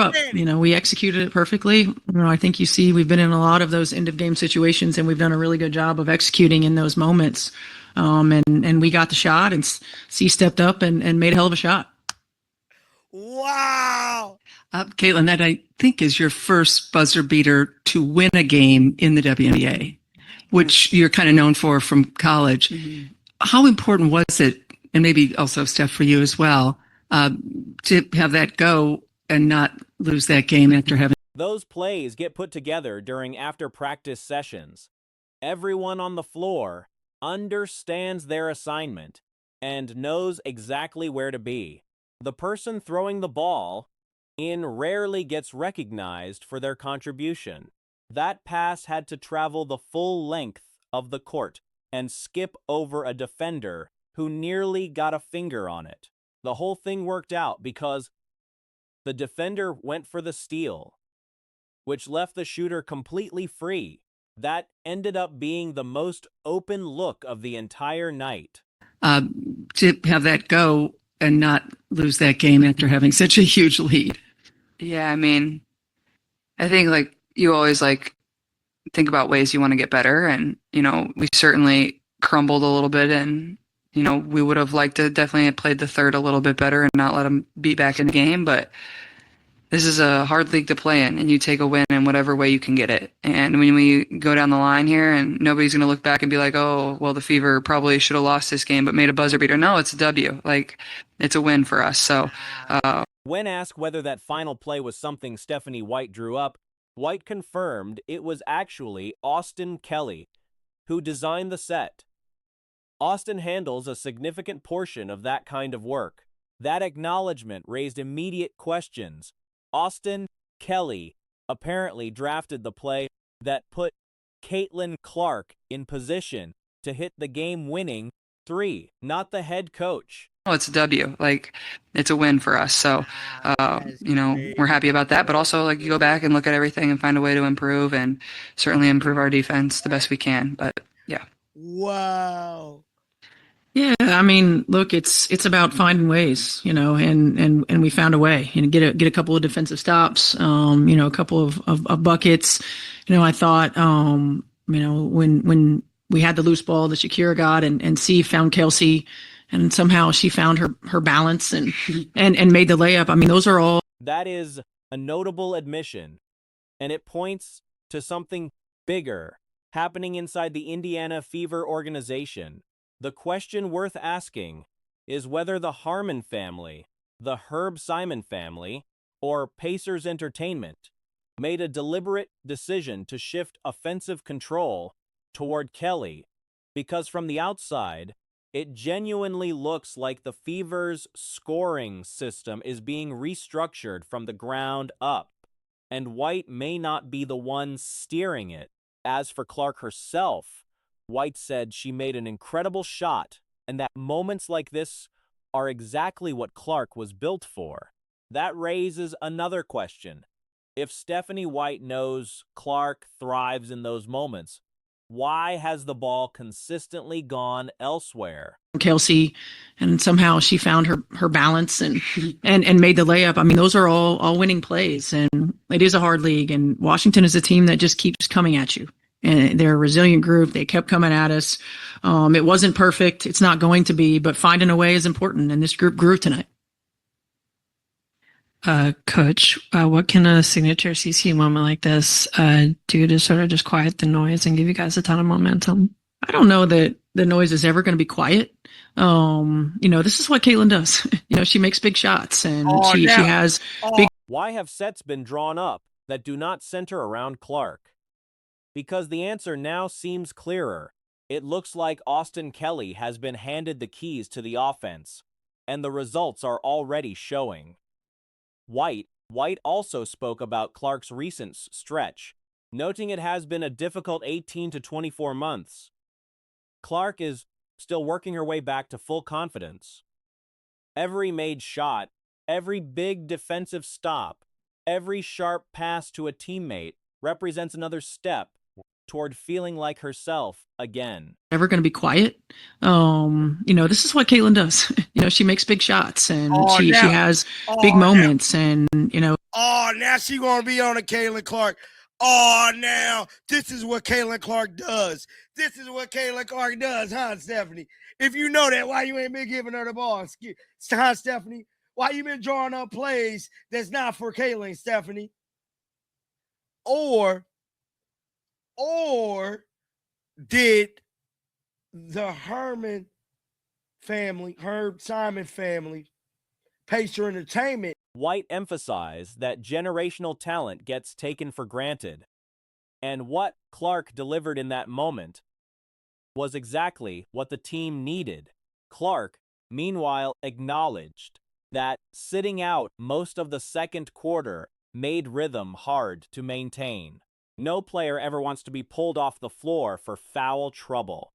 screw up. We executed it perfectly. I think you see we've been in a lot of those end of game situations, and we've done a really good job of executing in those moments. And we got the shot, and C stepped up and made a hell of a shot. Wow. Caitlin, that I think is your first buzzer beater to win a game in the WNBA, which you're kind of known for from college. Mm-hmm. How important was it, and maybe also, Steph, for you as well, to have that go and not lose that game after having... Those plays get put together during after-practice sessions. Everyone on the floor understands their assignment and knows exactly where to be. The person throwing the ball in rarely gets recognized for their contribution. That pass had to travel the full length of the court and skip over a defender who nearly got a finger on it. The whole thing worked out because the defender went for the steal, which left the shooter completely free. That ended up being the most open look of the entire night. To have that go and not lose that game after having such a huge lead. Yeah, I mean, I think you always think about ways you want to get better, and we certainly crumbled a little bit, and we would have liked to definitely have played the third a little bit better and not let them beat back in the game, but this is a hard league to play in, and you take a win in whatever way you can get it. And when we go down the line here, and nobody's going to look back and be like, oh, well, the Fever probably should have lost this game but made a buzzer beater. No, it's a W. It's a win for us. So, when asked whether that final play was something Stephanie White drew up, White confirmed it was actually Austin Kelly who designed the set. Austin handles a significant portion of that kind of work. That acknowledgement raised immediate questions. Austin Kelly apparently drafted the play that put Caitlin Clark in position to hit the game-winning three, not the head coach. Oh, it's a W. It's a win for us. So, we're happy about that. But also, you go back and look at everything and find a way to improve, and certainly improve our defense the best we can. But, yeah. Wow. Yeah, I mean, look, it's about finding ways, and we found a way, get a couple of defensive stops, a couple of buckets. I thought, when we had the loose ball that Shakira got, and C found Kelsey, and somehow she found her balance and made the layup. I mean, those are all. That is a notable admission, and it points to something bigger happening inside the Indiana Fever organization. The question worth asking is whether the Harmon family, the Herb Simon family, or Pacers Entertainment made a deliberate decision to shift offensive control toward Kelly, because from the outside, it genuinely looks like the Fever's scoring system is being restructured from the ground up, and White may not be the one steering it. As for Clark herself, White said she made an incredible shot, and that moments like this are exactly what Clark was built for. That raises another question. If Stephanie White knows Clark thrives in those moments, why has the ball consistently gone elsewhere? Kelsey, and somehow she found her balance and made the layup. I mean, those are all winning plays, and it is a hard league, and Washington is a team that just keeps coming at you. And they're a resilient group. They kept coming at us. It wasn't perfect. It's not going to be, but finding a way is important. And this group grew tonight. Coach, what can a signature CC moment like this do to sort of just quiet the noise and give you guys a ton of momentum? I don't know that the noise is ever going to be quiet. This is what Caitlin does. She makes big shots, and she has big. Why have sets been drawn up that do not center around Clark? Because the answer now seems clearer. It looks like Austin Kelly has been handed the keys to the offense, and the results are already showing. White also spoke about Clark's recent stretch, noting it has been a difficult 18 to 24 months. Clark is still working her way back to full confidence. Every made shot, every big defensive stop, every sharp pass to a teammate represents another step toward feeling like herself again. Never going to be quiet. This is what Caitlin does. She makes big shots, and she has big moments, and Oh, now she gonna be on a Caitlin Clark. Oh, now this is what Caitlin Clark does. This is what Caitlin Clark does, huh, Stephanie? If you know that, why you ain't been giving her the ball, huh, Stephanie? Why you been drawing up plays that's not for Caitlin, Stephanie? Or did the Herb Simon family, Pacer Entertainment, White emphasized that generational talent gets taken for granted, and what Clark delivered in that moment was exactly what the team needed. Clark, meanwhile, acknowledged that sitting out most of the second quarter made rhythm hard to maintain. No player ever wants to be pulled off the floor for foul trouble.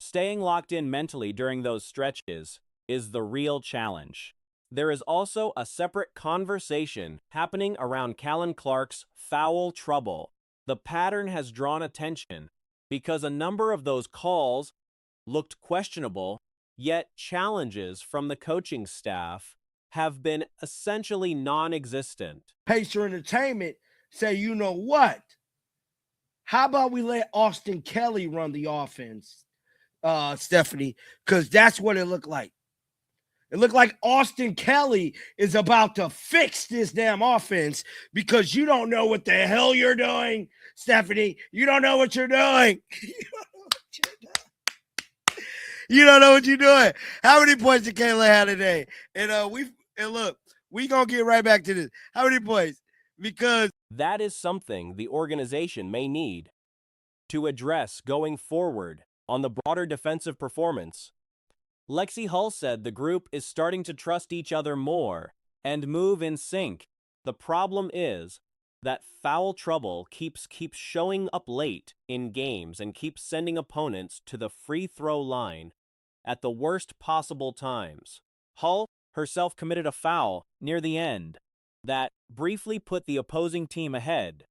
Staying locked in mentally during those stretches is the real challenge. There is also a separate conversation happening around Caitlin Clark's foul trouble. The pattern has drawn attention because a number of those calls looked questionable, yet challenges from the coaching staff have been essentially non-existent. Pacer Entertainment say, you know what? How about we let Austin Kelly run the offense, Stephanie? Because that's what it looked like. It looked like Austin Kelly is about to fix this damn offense because you don't know what the hell you're doing, Stephanie. You don't know what you're doing. You don't know what you're doing. How many points did Kayla have today? And look, we gonna get right back to this. How many points? Because that is something the organization may need to address going forward on the broader defensive performance. Lexi Hull said the group is starting to trust each other more and move in sync. The problem is that foul trouble keeps showing up late in games and keeps sending opponents to the free throw line at the worst possible times. Hull herself committed a foul near the end that briefly put the opposing team ahead.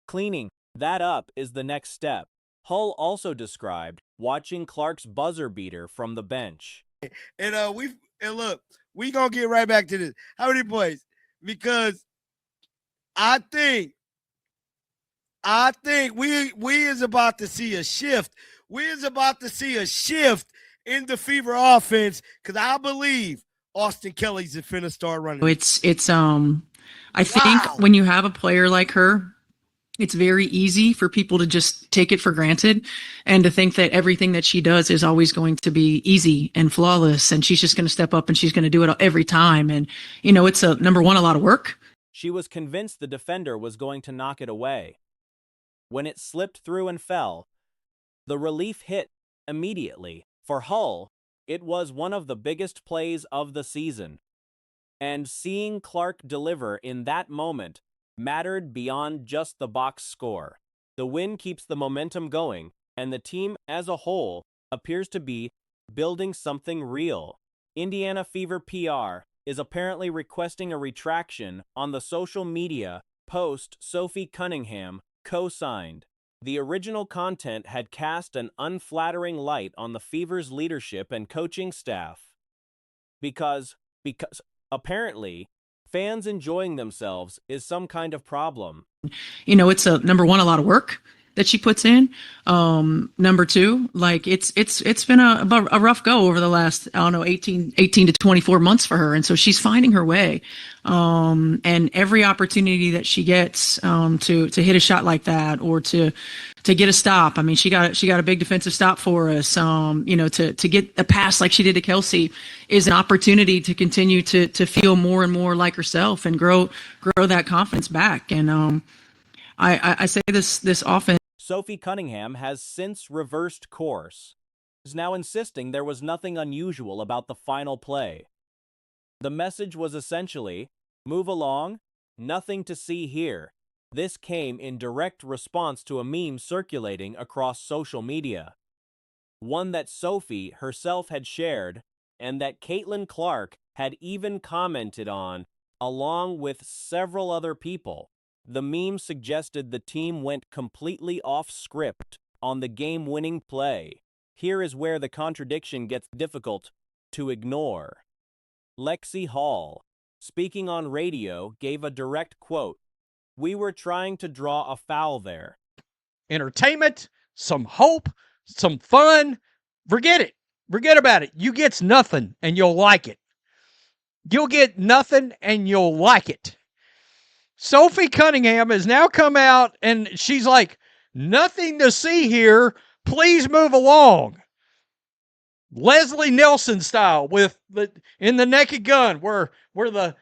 Cleaning that up is the next step. Hull also described watching Clark's buzzer beater from the bench. And look, we gonna get right back to this. How many points? Because I think we is about to see a shift. We is about to see a shift in the Fever offense because I believe Austin Kelly's finna start running. I think when you have a player like her, it's very easy for people to just take it for granted and to think that everything that she does is always going to be easy and flawless. And she's just going to step up and she's going to do it every time. And, it's number one, a lot of work. She was convinced the defender was going to knock it away. When it slipped through and fell, the relief hit immediately. For Hull, it was one of the biggest plays of the season. And seeing Clark deliver in that moment mattered beyond just the box score. The win keeps the momentum going, and the team as a whole appears to be building something real. Indiana Fever PR is apparently requesting a retraction on the social media post Sophie Cunningham co-signed. The original content had cast an unflattering light on the Fever's leadership and coaching staff. Because apparently, fans enjoying themselves is some kind of problem. It's number one, a lot of work that she puts in. Number two, it's been a rough go over the last, 18 to 24 months for her. And so she's finding her way. And every opportunity that she gets, to hit a shot like that or to get a stop. I mean, she got a big defensive stop for us. To get a pass like she did to Kelsey is an opportunity to continue to feel more and more like herself and grow that confidence back. And, I say this often. Sophie Cunningham has since reversed course, is now insisting there was nothing unusual about the final play. The message was essentially, move along, nothing to see here. This came in direct response to a meme circulating across social media. One that Sophie herself had shared and that Caitlin Clark had even commented on, along with several other people. The meme suggested the team went completely off script on the game-winning play. Here is where the contradiction gets difficult to ignore. Lexi Hull speaking on radio, gave a direct quote, "We were trying to draw a foul there." Entertainment, some hope, some fun. Forget it. Forget about it. You get nothing and you'll like it. You'll get nothing and you'll like it. Sophie Cunningham has now come out and she's like, nothing to see here. Please move along. Leslie Nielsen style with in the Naked Gun where the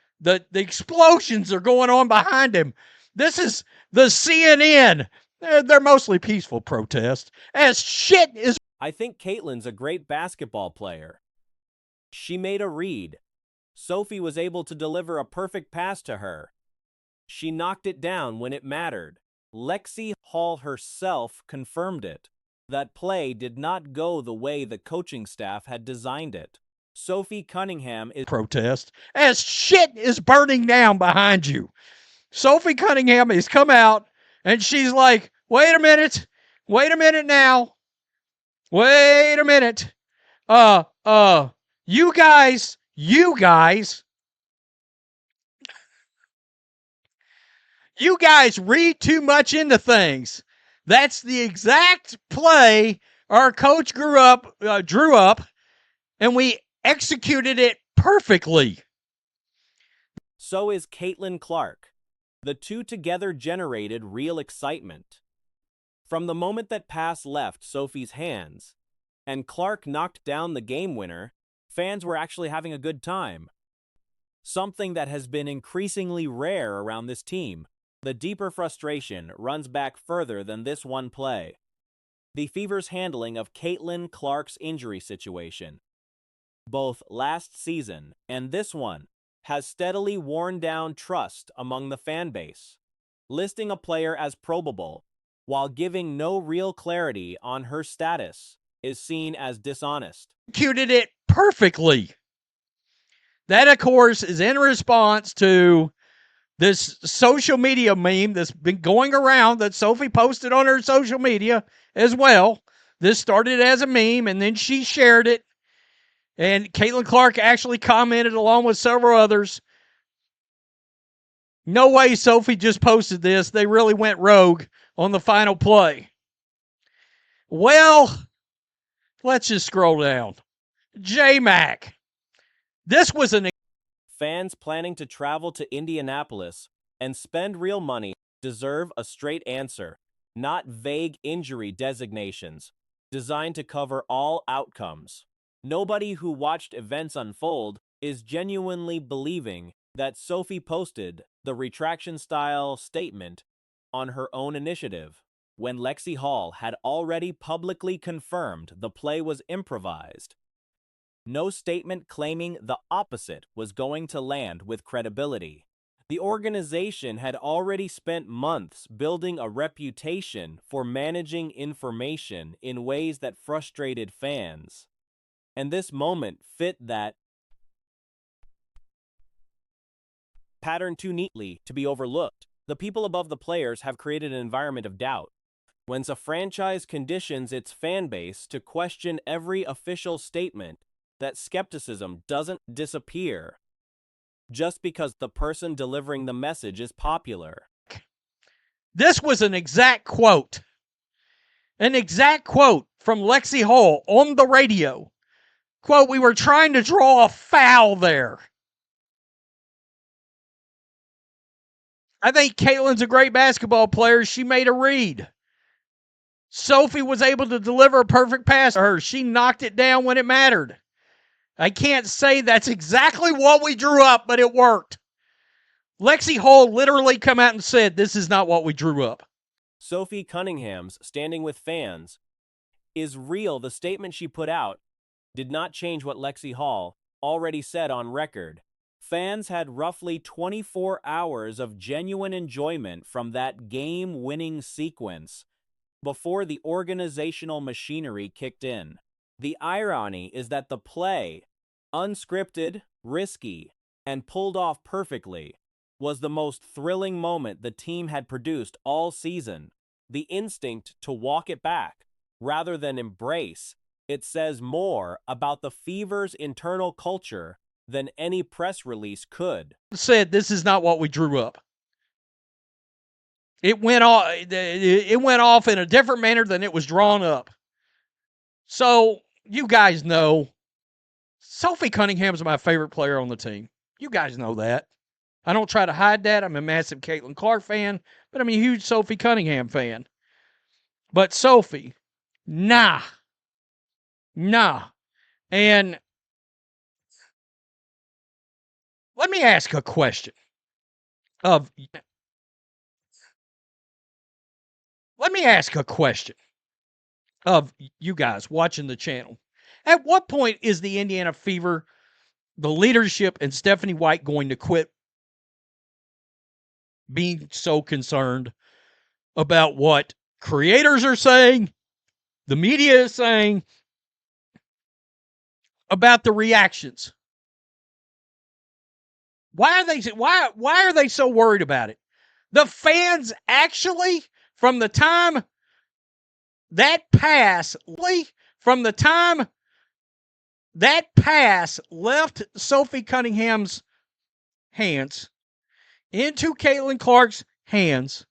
explosions are going on behind him. This is the CNN. They're mostly peaceful protests. As shit is. I think Caitlin's a great basketball player. She made a read. Sophie was able to deliver a perfect pass to her. She knocked it down when it mattered. Lexi Hall herself confirmed it. That play did not go the way the coaching staff had designed it. Sophie Cunningham is Protest as shit is burning down behind you. Sophie Cunningham has come out and she's like, wait a minute now. Wait a minute. You guys read too much into things. That's the exact play our coach drew up, and we executed it perfectly. So is Caitlin Clark. The two together generated real excitement. From the moment that pass left Sophie's hands and Clark knocked down the game winner, fans were actually having a good time. Something that has been increasingly rare around this team. The deeper frustration runs back further than this one play. The Fever's handling of Caitlin Clark's injury situation, both last season and this one, has steadily worn down trust among the fan base. Listing a player as probable while giving no real clarity on her status is seen as dishonest. Executed it perfectly. That, of course, is in response to this social media meme that's been going around that Sophie posted on her social media as well. This started as a meme, and then she shared it. And Caitlin Clark actually commented along with several others. No way Sophie just posted this. They really went rogue on the final play. Well, let's just scroll down. J-Mac. This was an... Fans planning to travel to Indianapolis and spend real money deserve a straight answer, not vague injury designations designed to cover all outcomes. Nobody who watched events unfold is genuinely believing that Sophie posted the retraction-style statement on her own initiative when Lexi Hall had already publicly confirmed the play was improvised. No statement claiming the opposite was going to land with credibility. The organization had already spent months building a reputation for managing information in ways that frustrated fans. And this moment fit that pattern too neatly to be overlooked. The people above the players have created an environment of doubt. When a franchise conditions its fan base to question every official statement, that skepticism doesn't disappear just because the person delivering the message is popular. This was an exact quote. An exact quote from Lexi Hall on the radio. Quote, we were trying to draw a foul there. I think Caitlin's a great basketball player. She made a read. Sophie was able to deliver a perfect pass to her. She knocked it down when it mattered. I can't say that's exactly what we drew up, but it worked. Lexi Hall literally come out and said, this is not what we drew up. Sophie Cunningham's standing with fans is real. The statement she put out did not change what Lexi Hall already said on record. Fans had roughly 24 hours of genuine enjoyment from that game-winning sequence before the organizational machinery kicked in. The irony is that the play, unscripted, risky, and pulled off perfectly, was the most thrilling moment the team had produced all season. The instinct to walk it back, rather than embrace, it says more about the Fever's internal culture than any press release could. Said this is not what we drew up. It went off in a different manner than it was drawn up. So you guys know Sophie Cunningham's my favorite player on the team. You guys know that. I don't try to hide that. I'm a massive Caitlin Clark fan, but I'm a huge Sophie Cunningham fan. But Sophie, nah. And let me ask a question of you guys watching the channel. At what point is the Indiana Fever, the leadership, and Stephanie White going to quit being so concerned about what creators are saying, the media is saying, about the reactions? Why are they so worried about it? The fans actually, from the time that pass left Sophie Cunningham's hands into Caitlin Clark's hands,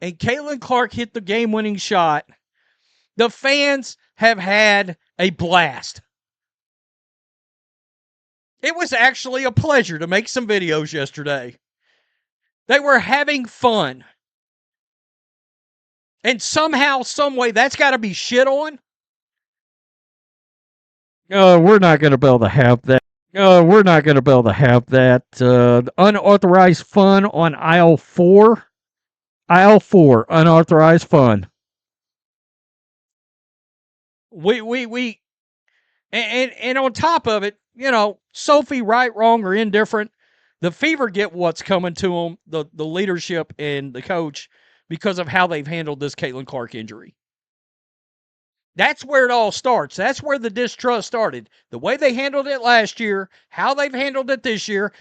and Caitlin Clark hit the game-winning shot, the fans have had a blast. It was actually a pleasure to make some videos yesterday. They were having fun. And somehow, some way, that's got to be shit on. We're not going to be able to have that. Unauthorized fun on aisle 4. Aisle 4, unauthorized fun. And on top of it, Sophie, right, wrong, or indifferent, the Fever get what's coming to them, the leadership and the coach, because of how they've handled this Caitlin Clark injury. That's where it all starts. That's where the distrust started. The way they handled it last year, how they've handled it this year,